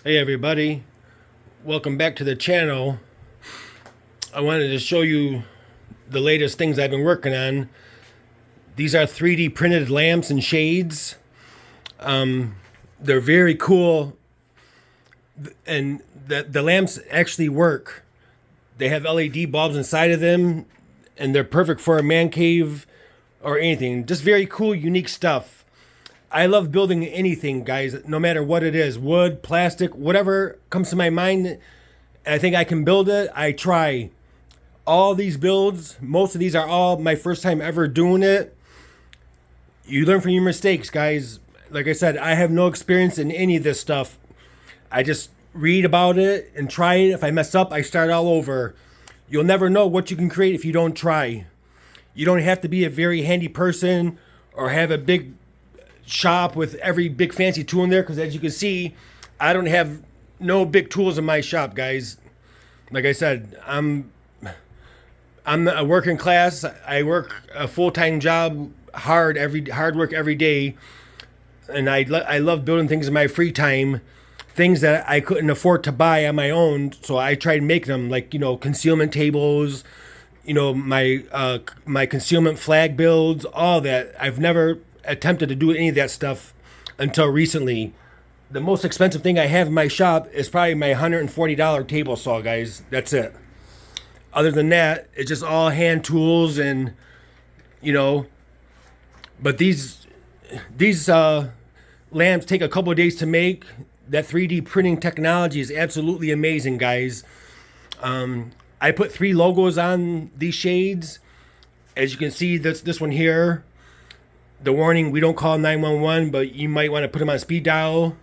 Hey everybody, welcome back to the channel. I wanted to show you the latest things I've been working on. These are 3D printed lamps and shades. They're very cool, and the lamps actually work. They have LED bulbs inside of them, and they're perfect for a man cave or anything. Just very cool, unique stuff. I love building anything, guys, no matter what it is. Wood, plastic, whatever comes to my mind, and I think I can build it, I try. All these builds, most of these are all my first time ever doing it. You learn from your mistakes, guys. Like I said, I have no experience in any of this stuff. I just read about it and try it. If I mess up, I start all over. You'll never know what you can create if you don't try. You don't have to be a very handy person or have a big shop with every big fancy tool in there, because as you can see, I don't have no big tools in my shop, guys. Like I said, I'm a working class. I work a full-time job, hard work every day, and I love building things in my free time, things that I couldn't afford to buy on my own. So I try to make them, like, you know, concealment tables, you know, my concealment flag builds, all that. I've never attempted to do any of that stuff until recently. The most expensive thing I have in my shop is probably my $140 table saw, guys. That's it. Other than that, it's just all hand tools, and you know. But these lamps take a couple of days to make. That 3D printing technology is absolutely amazing, guys. I put 3 logos on these shades. As you can see, this one here, the warning, we don't call 911, but you might want to put them on speed dial.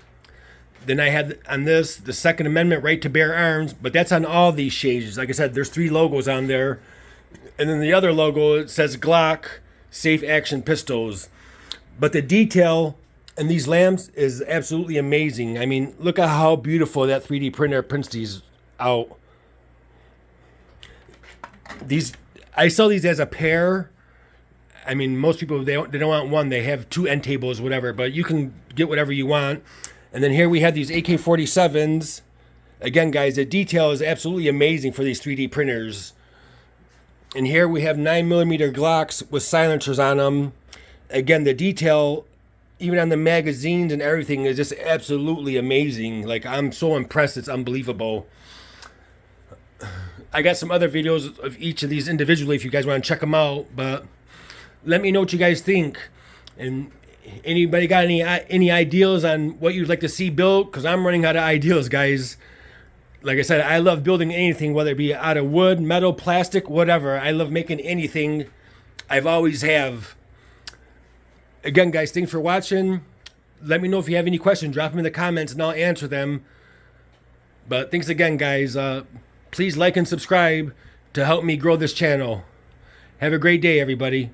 Then I had on this, the Second Amendment right to bear arms, but that's on all these shades. Like I said, there's 3 logos on there. And then the other logo, it says Glock, safe action pistols. But the detail in these lamps is absolutely amazing. I mean, look at how beautiful that 3D printer prints these out. I sell these as a pair. I mean, most people, they don't want one. They have 2 end tables, whatever, but you can get whatever you want. And then here we have these AK47s. Again, guys, the detail is absolutely amazing for these 3D printers. And here we have 9mm Glocks with silencers on them. Again, the detail, even on the magazines and everything, is just absolutely amazing. Like, I'm so impressed, it's unbelievable. I got some other videos of each of these individually if you guys want to check them out, but let me know what you guys think. And anybody got any ideas on what you'd like to see built? Because I'm running out of ideas, guys. Like I said, I love building anything, whether it be out of wood, metal, plastic, whatever. I love making anything. I've always have. Again, guys, thanks for watching. Let me know if you have any questions. Drop them in the comments and I'll answer them. But thanks again, guys. Please like and subscribe to help me grow this channel. Have a great day, everybody.